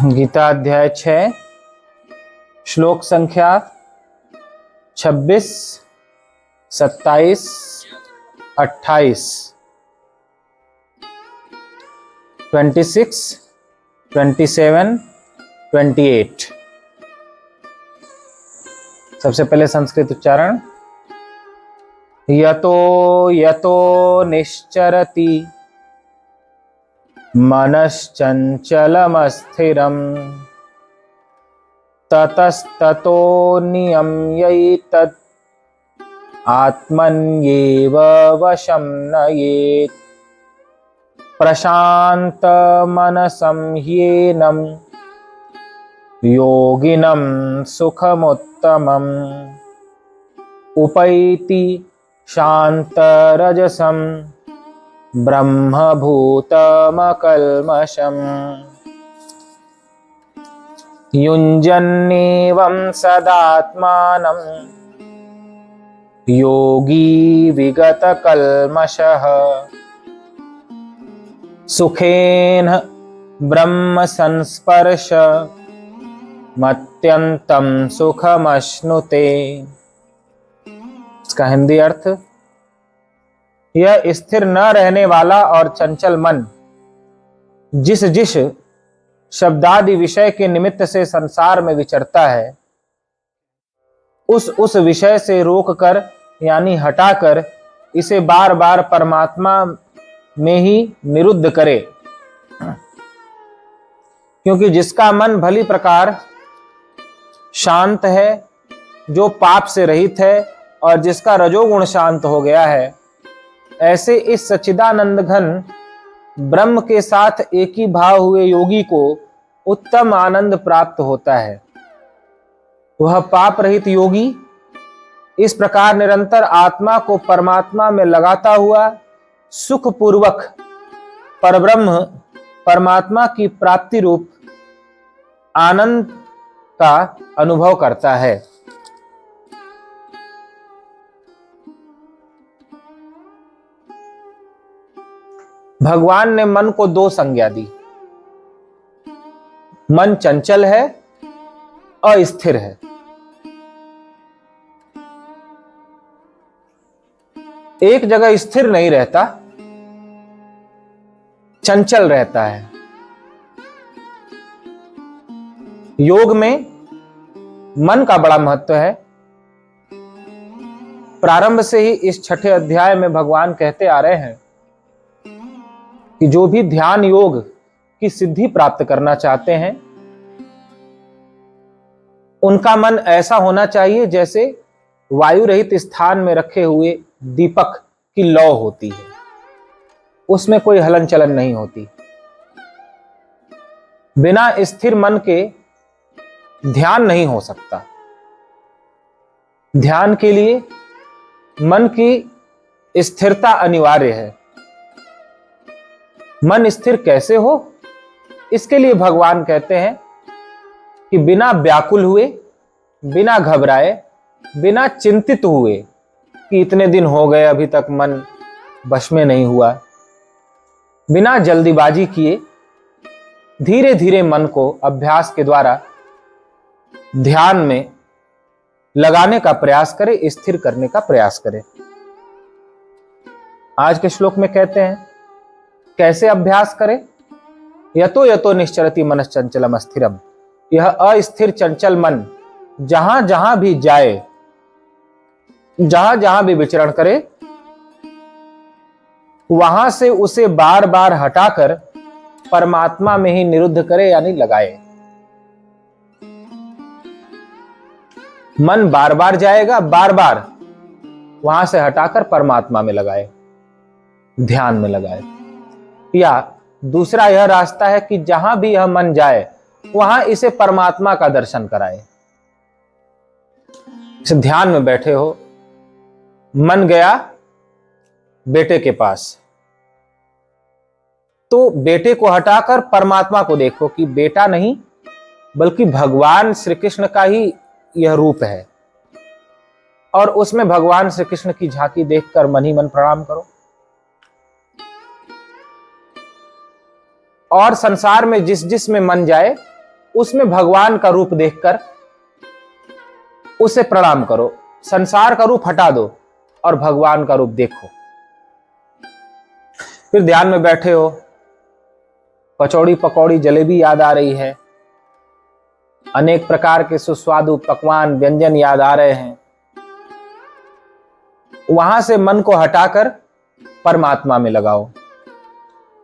गीता अध्याय 6 श्लोक संख्या 26, 27, 28, 26, 27, 28। सबसे पहले संस्कृत उच्चारण। यतो यतो निश्चरति मनश्चञ्चलमस्थिरम् ततस्ततो नियम्यैतत् आत्मन्येव वशं नयेत्। प्रशान्तमनसं ह्येनं योगिनं सुखमुत्तमम् उपैति शान्तरजसं ब्रह्मभूतमकल्मषम्। युञ्जन्नेवं सदात्मानं योगी विगतकल्मषः सुखेन ब्रह्म संस्पर्श मत्यन्तं सुखमश्नुते। इसका हिंदी अर्थ, यह स्थिर न रहने वाला और चंचल मन जिस जिस शब्दादि विषय के निमित्त से संसार में विचरता है, उस विषय से रोककर यानी हटाकर इसे बार बार परमात्मा में ही निरुद्ध करे। क्योंकि जिसका मन भली प्रकार शांत है, जो पाप से रहित है और जिसका रजोगुण शांत हो गया है, ऐसे इस सच्चिदानंद घन ब्रह्म के साथ एक ही भाव हुए योगी को उत्तम आनंद प्राप्त होता है। वह पाप रहित योगी इस प्रकार निरंतर आत्मा को परमात्मा में लगाता हुआ सुखपूर्वक परब्रह्म परमात्मा की प्राप्ति रूप आनंद का अनुभव करता है। भगवान ने मन को दो संज्ञा दी। मन चंचल है, अस्थिर है। एक जगह स्थिर नहीं रहता, चंचल रहता है। योग में मन का बड़ा महत्व है। प्रारंभ से ही इस 6ठे अध्याय में भगवान कहते आ रहे हैं कि जो भी ध्यान योग की सिद्धि प्राप्त करना चाहते हैं, उनका मन ऐसा होना चाहिए जैसे वायु रहित स्थान में रखे हुए दीपक की लौ होती है, उसमें कोई हलन चलन नहीं होती। बिना स्थिर मन के ध्यान नहीं हो सकता। ध्यान के लिए मन की स्थिरता अनिवार्य है। मन स्थिर कैसे हो, इसके लिए भगवान कहते हैं कि बिना व्याकुल हुए, बिना घबराए, बिना चिंतित हुए कि इतने दिन हो गए अभी तक मन वश में नहीं हुआ, बिना जल्दीबाजी किए धीरे धीरे मन को अभ्यास के द्वारा ध्यान में लगाने का प्रयास करें, स्थिर करने का प्रयास करें। आज के श्लोक में कहते हैं कैसे अभ्यास करें। यतो यतो निश्चरति मनश्चंचलम अस्थिरम। यह अस्थिर चंचल मन जहां जहां भी जाए, जहां जहां भी विचरण करे, वहां से उसे बार बार हटाकर परमात्मा में ही निरुद्ध करे यानी लगाए। मन बार बार जाएगा, बार बार वहां से हटाकर परमात्मा में लगाए, ध्यान में लगाए। या दूसरा यह रास्ता है कि जहां भी यह मन जाए वहां इसे परमात्मा का दर्शन कराए। इसे ध्यान में बैठे हो, मन गया बेटे के पास, तो बेटे को हटाकर परमात्मा को देखो कि बेटा नहीं बल्कि भगवान श्री कृष्ण का ही यह रूप है, और उसमें भगवान श्री कृष्ण की झांकी देखकर मन ही मन प्रणाम करो। और संसार में जिस जिस में मन जाए उसमें भगवान का रूप देखकर उसे प्रणाम करो। संसार का रूप हटा दो और भगवान का रूप देखो। फिर ध्यान में बैठे हो, कचौड़ी पकौड़ी जलेबी याद आ रही है, अनेक प्रकार के सुस्वादु पकवान व्यंजन याद आ रहे हैं। वहां से मन को हटाकर परमात्मा में लगाओ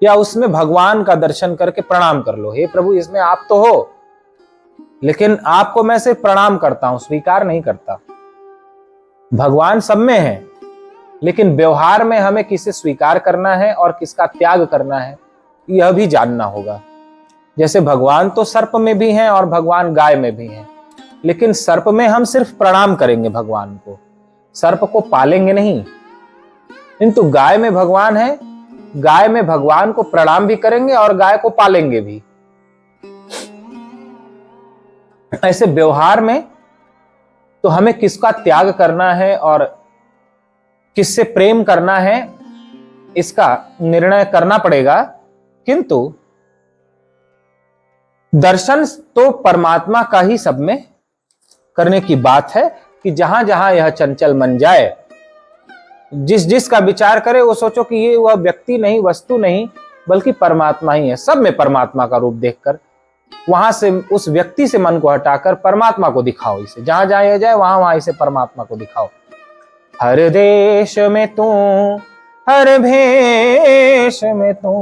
या उसमें भगवान का दर्शन करके प्रणाम कर लो। हे प्रभु, इसमें आप तो हो, लेकिन आपको मैं सिर्फ प्रणाम करता हूं, स्वीकार नहीं करता। भगवान सब में है, लेकिन व्यवहार में हमें किसे स्वीकार करना है और किसका त्याग करना है, यह भी जानना होगा। जैसे भगवान तो सर्प में भी हैं और भगवान गाय में भी हैं, लेकिन सर्प में हम सिर्फ प्रणाम करेंगे भगवान को, सर्प को पालेंगे नहीं। किंतु गाय में भगवान है, गाय में भगवान को प्रणाम भी करेंगे और गाय को पालेंगे भी। ऐसे व्यवहार में तो हमें किसका त्याग करना है और किससे प्रेम करना है, इसका निर्णय करना पड़ेगा। किंतु दर्शन तो परमात्मा का ही सब में करने की बात है कि जहां जहां यह चंचल मन जाए, जिस जिस का विचार करे वो सोचो कि ये वह व्यक्ति नहीं, वस्तु नहीं, बल्कि परमात्मा ही है। सब में परमात्मा का रूप देखकर वहां से उस व्यक्ति से मन को हटाकर परमात्मा को दिखाओ। इसे जहां जहां यह जाए वहां वहां इसे परमात्मा को दिखाओ। हर देश में तू, हर भेष में तू,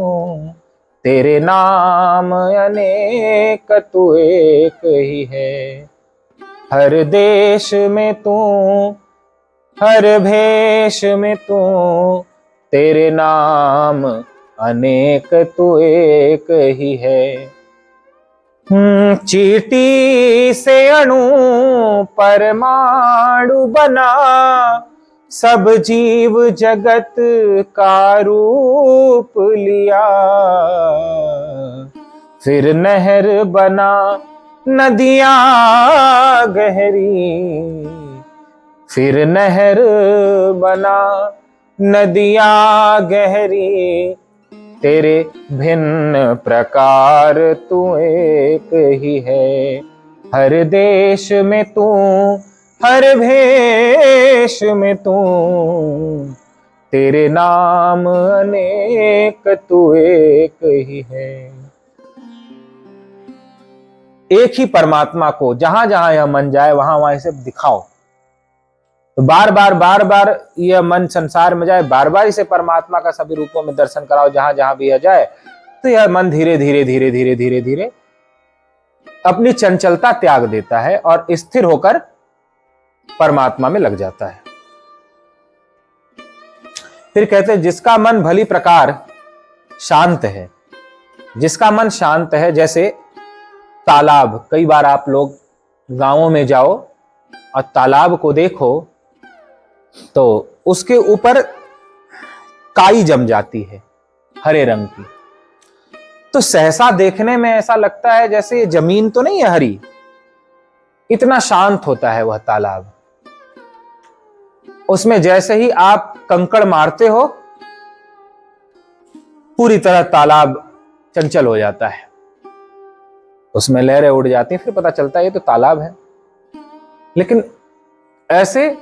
तेरे नाम अनेक तू एक ही है। हर देश में तू, हर भेष में तू, तेरे नाम अनेक तू एक ही है। चींटी से अणु परमाणु बना, सब जीव जगत का रूप लिया। फिर नहर बना नदियां गहरी, फिर नहर बना नदियां गहरी, तेरे भिन्न प्रकार तू एक ही है। हर देश में तू, हर भेष में तू, तेरे नाम अनेक तू एक ही है। एक ही परमात्मा को जहां जहां यह मन जाए वहां वहां इसे दिखाओ। तो बार बार यह मन संसार में जाए, बार बार इसे परमात्मा का सभी रूपों में दर्शन कराओ। जहां जहां भी यह जाए तो यह मन धीरे धीरे धीरे धीरे धीरे धीरे अपनी चंचलता त्याग देता है और स्थिर होकर परमात्मा में लग जाता है। फिर कहते हैं जिसका मन भली प्रकार शांत है, जिसका मन शांत है। जैसे तालाब, कई बार आप लोग गांवों में जाओ और तालाब को देखो तो उसके ऊपर काई जम जाती है हरे रंग की। तो सहसा देखने में ऐसा लगता है जैसे ये जमीन तो नहीं है हरी, इतना शांत होता है वह तालाब। उसमें जैसे ही आप कंकड़ मारते हो पूरी तरह तालाब चंचल हो जाता है, उसमें लहरें उड़ जाती हैं, फिर पता चलता है ये तो तालाब है। लेकिन ऐसे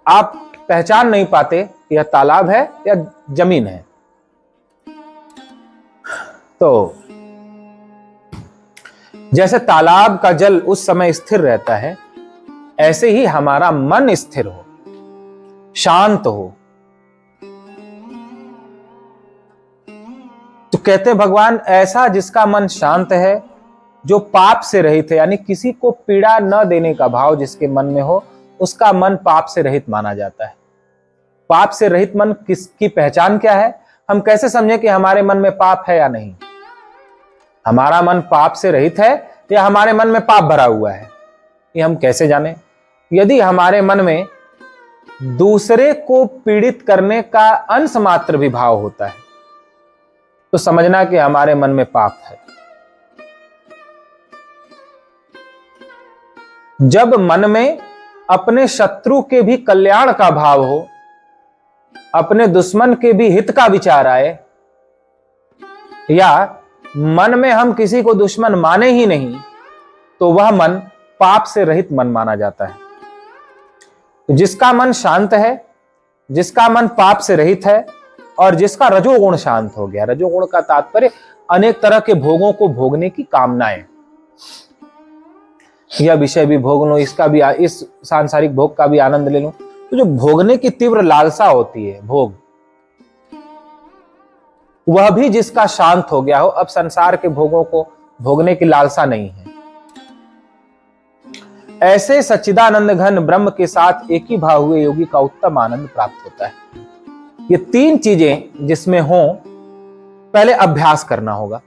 आप पहचान नहीं पाते यह तालाब है या जमीन है। तो जैसे तालाब का जल उस समय स्थिर रहता है, ऐसे ही हमारा मन स्थिर हो, शांत हो। तो कहते भगवान ऐसा जिसका मन शांत है, जो पाप से रहित है, यानी किसी को पीड़ा न देने का भाव जिसके मन में हो, उसका मन पाप से रहित माना जाता है। पाप से रहित मन किसकी पहचान क्या है? हम कैसे समझें कि हमारे मन में पाप है या नहीं? हमारा मन पाप से रहित है या हमारे मन में पाप भरा हुआ है, ये हम कैसे जाने? यदि हमारे मन में दूसरे को पीड़ित करने का अंश मात्र भी भाव होता है तो समझना कि हमारे मन में पाप है। जब मन में अपने शत्रु के भी कल्याण का भाव हो, अपने दुश्मन के भी हित का विचार आए, या मन में हम किसी को दुश्मन माने ही नहीं तो वह मन पाप से रहित मन माना जाता है। जिसका मन शांत है, जिसका मन पाप से रहित है और जिसका रजोगुण शांत हो गया, रजोगुण का तात्पर्य अनेक तरह के भोगों को भोगने की कामनाएं, यह विषय भी भोग लूं, इसका भी, इस सांसारिक भोग का भी आनंद ले लूं, तो जो भोगने की तीव्र लालसा होती है, भोग, वह भी जिसका शांत हो गया हो, अब संसार के भोगों को भोगने की लालसा नहीं है। ऐसे सच्चिदानंद घन ब्रह्म के साथ एक ही भाव हुए योगी का उत्तम आनंद प्राप्त होता है। ये तीन चीजें जिसमें हो, पहले अभ्यास करना होगा।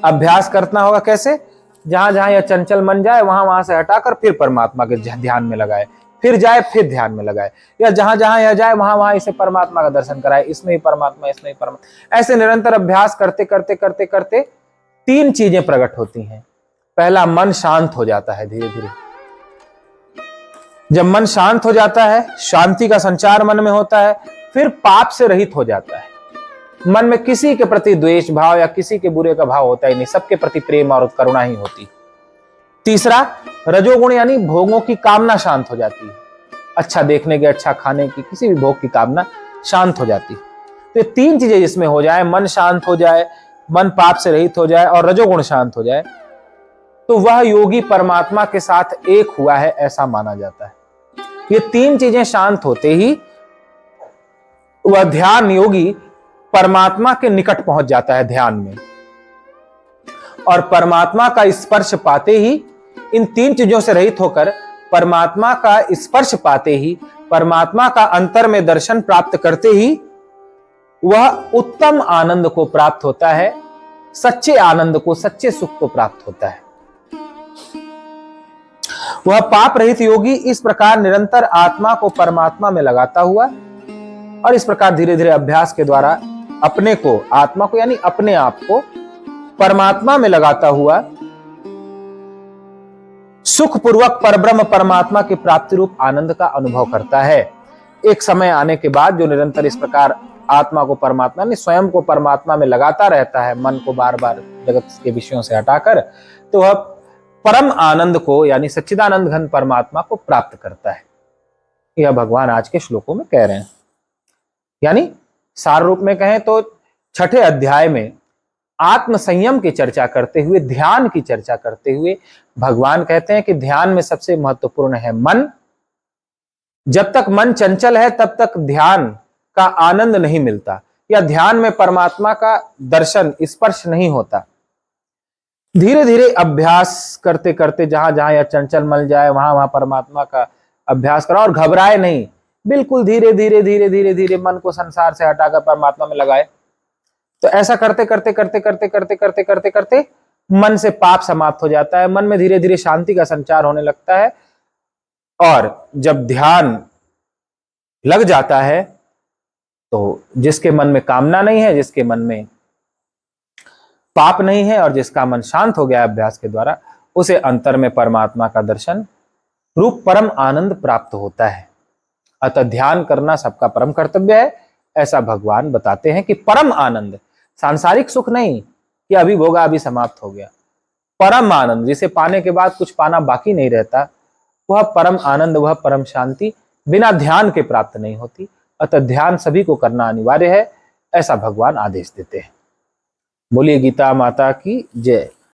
अभ्यास करना होगा कैसे? जहां जहां यह चंचल मन जाए वहां वहां से हटाकर फिर परमात्मा के ध्यान में लगाए, फिर जाए फिर ध्यान में लगाए, या जहां जहां यह जाए वहां वहां इसे परमात्मा का दर्शन कराए, इसमें ही परमात्मा, इसमें ही परमात्मा। ऐसे निरंतर अभ्यास करते करते करते करते तीन चीजें प्रकट होती हैं। पहला, मन शांत हो जाता है धीरे धीरे। जब मन शांत हो जाता है, शांति का संचार मन में होता है, फिर पाप से रहित हो जाता है। मन में किसी के प्रति द्वेष भाव या किसी के बुरे का भाव होता ही नहीं, सबके प्रति प्रेम और करुणा ही होती। तीसरा, रजोगुण यानी भोगों की कामना शांत हो जाती है। अच्छा देखने की, अच्छा खाने की, किसी भी भोग की कामना शांत हो जाती है। तो ये तीन चीजें जिसमें हो जाए, मन शांत हो जाए, मन पाप से रहित हो जाए और रजोगुण शांत हो जाए, तो वह योगी परमात्मा के साथ एक हुआ है ऐसा माना जाता है। ये तीन चीजें शांत होते ही वह ध्यान योगी परमात्मा के निकट पहुंच जाता है ध्यान में, और परमात्मा का स्पर्श पाते ही, इन तीन चीजों से रहित होकर परमात्मा का स्पर्श पाते ही, परमात्मा का अंतर में दर्शन प्राप्त करते ही वह उत्तम आनंद को प्राप्त होता है, सच्चे आनंद को, सच्चे सुख को प्राप्त होता है। वह पाप रहित योगी इस प्रकार निरंतर आत्मा को परमात्मा में लगाता हुआ और इस प्रकार धीरे धीरे अभ्यास के द्वारा अपने को, आत्मा को यानी अपने आप को परमात्मा में लगाता हुआ सुखपूर्वक परब्रह्म परमात्मा की प्राप्ति रूप आनंद का अनुभव करता है। एक समय आने के बाद जो निरंतर इस प्रकार आत्मा को परमात्मा ने स्वयं को परमात्मा में लगाता रहता है, मन को बार बार जगत के विषयों से हटाकर, तो वह परम आनंद को यानी सच्चिदानंद घन परमात्मा को प्राप्त करता है। यह भगवान आज के श्लोकों में कह रहे हैं। यानी सार रूप में कहें तो छठे अध्याय में आत्म संयम की चर्चा करते हुए, ध्यान की चर्चा करते हुए भगवान कहते हैं कि ध्यान में सबसे महत्वपूर्ण है मन। जब तक मन चंचल है तब तक ध्यान का आनंद नहीं मिलता, या ध्यान में परमात्मा का दर्शन, स्पर्श नहीं होता। धीरे धीरे अभ्यास करते करते जहां जहां यह चंचल मन जाए वहां वहां परमात्मा का अभ्यास करो, और घबराए नहीं, बिल्कुल धीरे धीरे धीरे धीरे धीरे मन को संसार से हटाकर परमात्मा में लगाए। तो ऐसा करते करते करते करते करते करते करते करते मन से पाप समाप्त हो जाता है, मन में धीरे धीरे शांति का संचार होने लगता है, और जब ध्यान लग जाता है तो जिसके मन में कामना नहीं है, जिसके मन में पाप नहीं है और जिसका मन शांत हो गया अभ्यास के द्वारा, उसे अंतर में परमात्मा का दर्शन रूप परम आनंद प्राप्त होता है। अतः ध्यान करना सबका परम कर्तव्य है, ऐसा भगवान बताते हैं कि परम आनंद, सांसारिक सुख नहीं कि अभी भोगा अभी समाप्त हो गया, परम आनंद जिसे पाने के बाद कुछ पाना बाकी नहीं रहता, वह परम आनंद, वह परम शांति बिना ध्यान के प्राप्त नहीं होती। अतः ध्यान सभी को करना अनिवार्य है, ऐसा भगवान आदेश देते हैं। बोलिए गीता माता की जय।